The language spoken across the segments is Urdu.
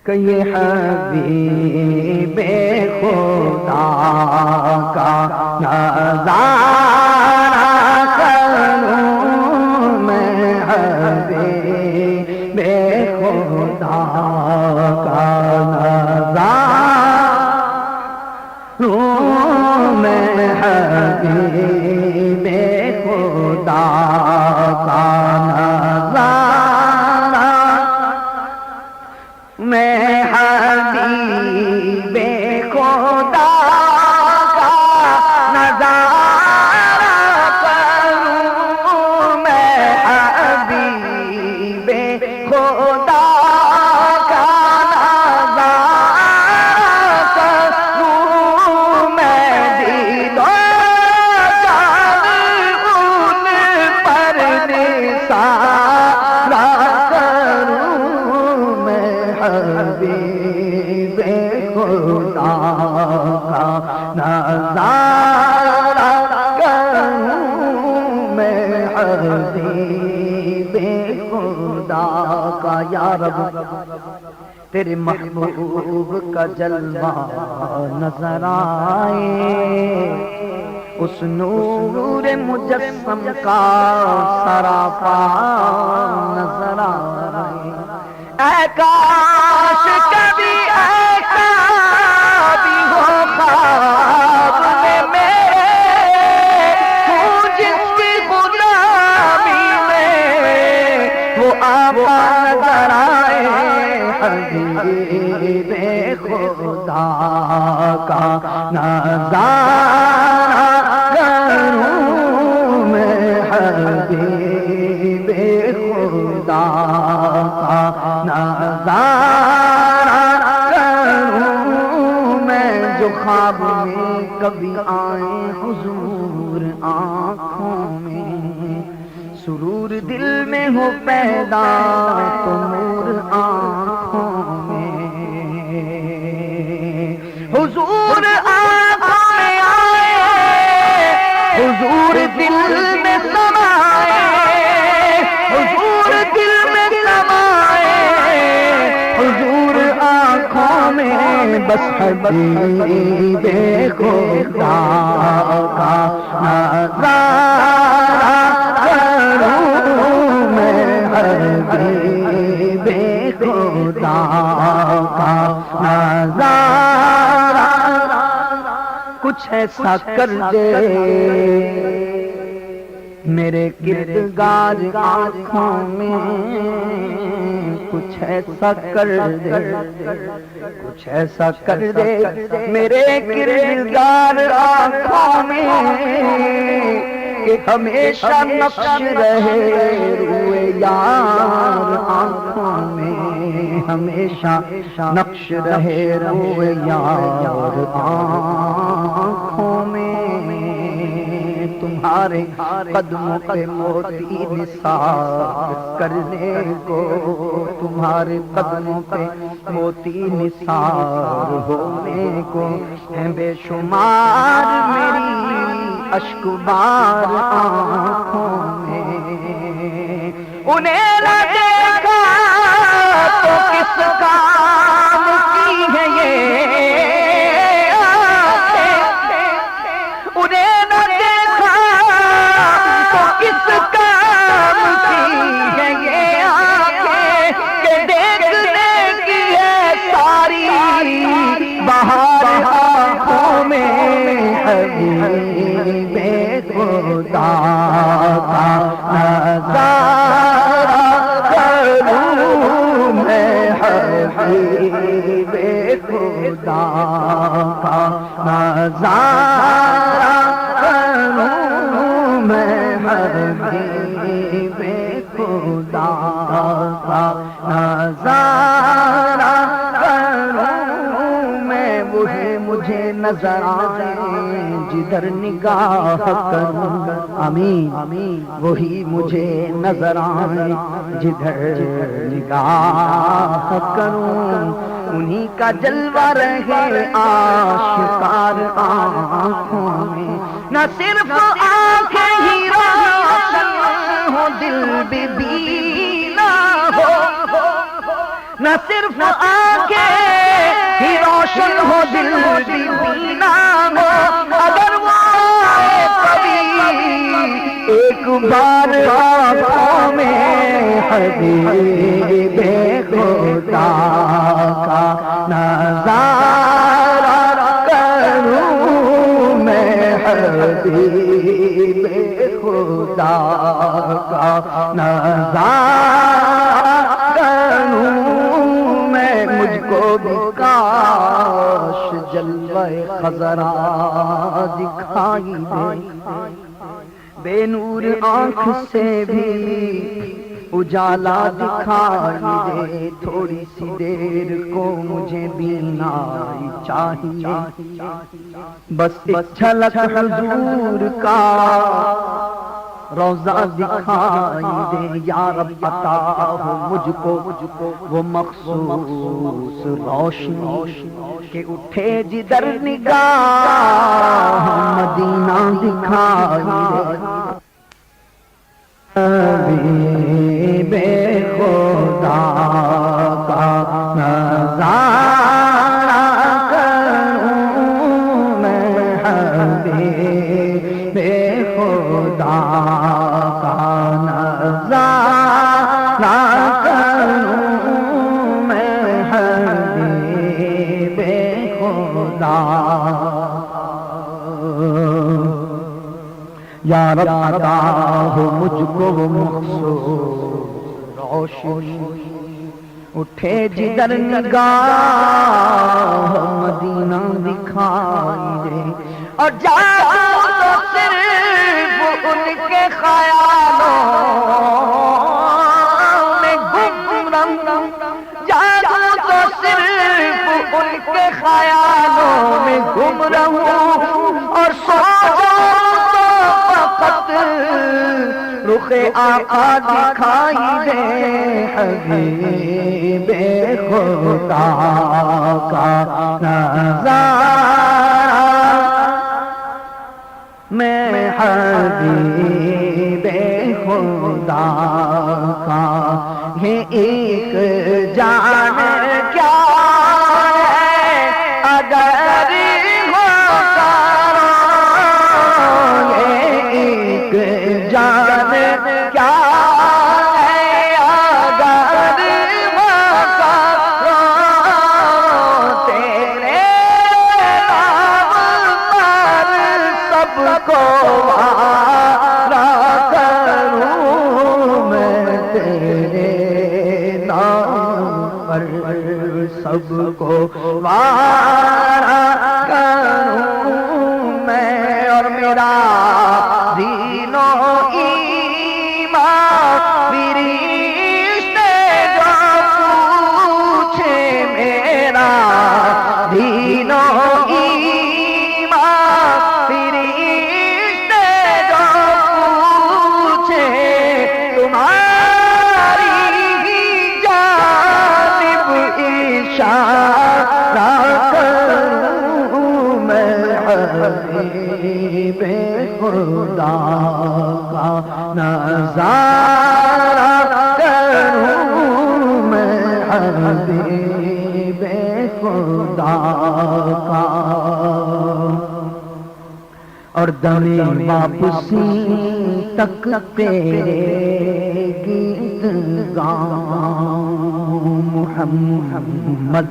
کہ یہ حبیب خدا کا نظارہ کروں میں، حبیب خدا کا نظارہ میں، حبیب خدا کا نظارہ میں، حبیب خدا کا نظارہ کروں میں، حبیب خدا کا نظارہ کروں میں، دل و جان ان پر نثار کروں میں، حبیب خدا کا نظارہ کروں میں، حبیب خدا کا۔ یا رب تیرے محبوب کا جلوہ نظر آئے، اس نور مجسم کا سراپا نظر آئے، اے کاش کبھی ایسا بھی ہو خواب میں میرے، ہوں جس کی غلامی میں وہ آقا نظر آئے، حبیب خدا کا نظارہ کروں میں، حبیب خدا کا نظارہ کروں میں، جو خواب میں کبھی آئے حضور آنکھوں میں، سرور دل میں ہو پیدا تو نور آنکھوں میں، حضور آنکھوں میں آئے، حضور دل میں سمائے، حضور دل میں سمائے، حضور آنکھوں میں، بس حبیب خدا کا نظارہ کروں میں، حبیب خدا کا نظارہ کچھ ایسا کر دے میرے کردگار آنکھوں میں، کچھ ایسا کر دے، کچھ ایسا کر دے میرے کردگار آنکھوں میں، کہ ہمیشہ نقش رہے روئے یار آنکھوں میں، ہمیشہ نقش رہے روئے یار آنکھوں میں، تمہارے قدموں پہ موتی نثار کرنے کو، تمہارے قدموں پہ موتی نثار ہونے کو، ہیں بے شمار میری اشک بار آنکھوں میں، انہیں نہ دیکھا تو کس کام کی ہے یہ، انہیں نہ دیکھا تو کس کام کی ہے یہ آنکھیں، کہ دیکھنے کی ہے ساری بہار آنکھوں میں، حبیب خدا کا نظارہ کروں میں، حبیب خدا کا نظارہ کروں میں، حبیب خدا کا نظارہ کروں میں، وہی مجھے نظر آئے جدھر نگاہ کروں، آمین، وہی مجھے نظر آئے جدھر نگاہ کروں، انہی کا جلوہ رہے آشکار آنکھوں میں، نہ صرف آنکھیں ہی روشن ہو دل بھی بینا ہو، نہ صرف آنکھیں ہی روشن ہو دل بھی بینا ہو، اگر وہ آئے کبھی ایک بار آنکھوں میں حبیب خدا کا نظارہ کروں میں، حبیب خدا کا نظارہ کروں میں، مجھ کو بھی کاش جلوہ خضرا دکھائی دے، بے نور آنکھ سے بھی اجالا دکھائی دے، تھوڑی سی دیر کو مجھے بینائی چاہیے، بس ایک جھلک حضور کا روضہ دکھائی دے، یا رب عطا ہو مجھ کو وہ مخصوص روشنی کہ اٹھے جدھر نگاہ مدینہ دکھائی دے، حبیب خدا کا نظارہ کروں میں، حبیب خدا کا نظارہ کروں میں، حبیب خدا، یا رب عطا ہو مجھ کو وہ مخصوص روشنی اٹھے جدھر نگاہ مدینہ دکھائی دے، اور جاؤ تو صرف ان کے خیالوں میں گم رہوں، جاؤ تو صرف ان کے خیالوں میں گم رہوں، اور رخ آقا دکھائی دے، حبیب خدا کا نظارہ میں، حبیب خدا کا یہ ایک جان کیا ہے اگر جان کیا ہے اگر مقام تیرے نام پر سب کو وارا کروں میں، تیرے نام پر سب کو وارا کروں میں، اور میرا دین و ایمان فرشتے جو پوچھے، میرا دین و ایمان فرشتے جو پوچھے، تمہاری ہی جانب اشارہ کروں میں، حبیب خدا کا نظارہ کروں میں، حبیب خدا کا، اور دم واپسی تک تیرے گیت گاؤں، محمد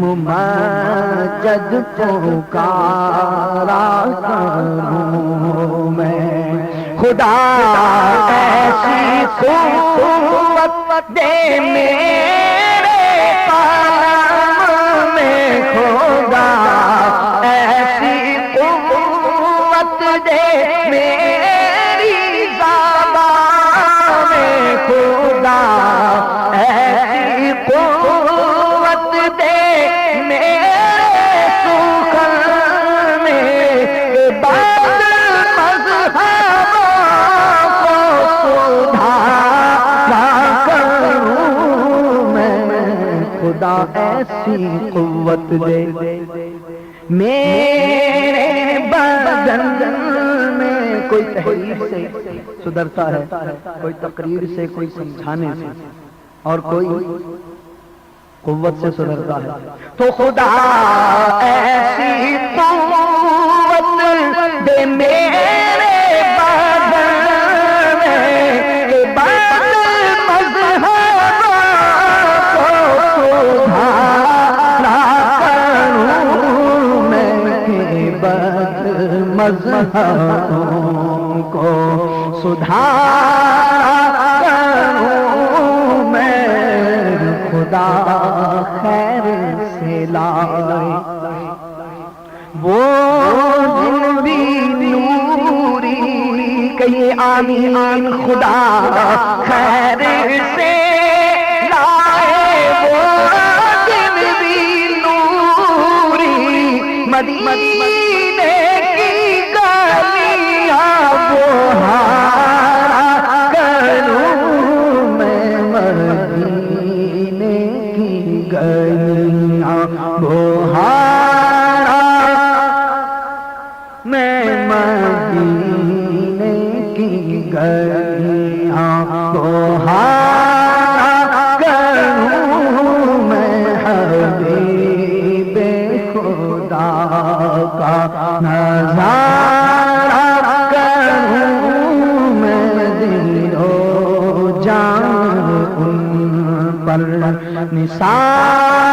ممجد پکارا کروں میں، خدا ایسی قوت دے میرے قلم میں، خدا ایسی قوت دے میری زبان میں، خدا ایسی قوت دے میرے سخن میں، بعد مذہبوں کو سدھارا کروں میں، خدا ایسی قوت دے میرے بدن میں، کوئی تحریر سے سدھرتا ہے، کوئی تقریر سے، کوئی سمجھانے سے، اور کوئی قوت سے سدھرتا ہے تو خدا ایسی قوت دے میرے بدن میں کہ بعد مذہب کو سدھارا کروں میں کہ بد مذہبوں کو سدھارا کروں میں خدا خیر سے لائے وہ دل بھی نوری کہیے آمین خدا خیر سے لائے وہ دل بھی نوری مدینے کی گلیاں بہارا کروں میں مدینے کی گلیاں بہارا میں مدینے کی گلیاں بہارا کروں میں حبیب خدا کا نظارہ کروں میں دل و جان ان پر نثار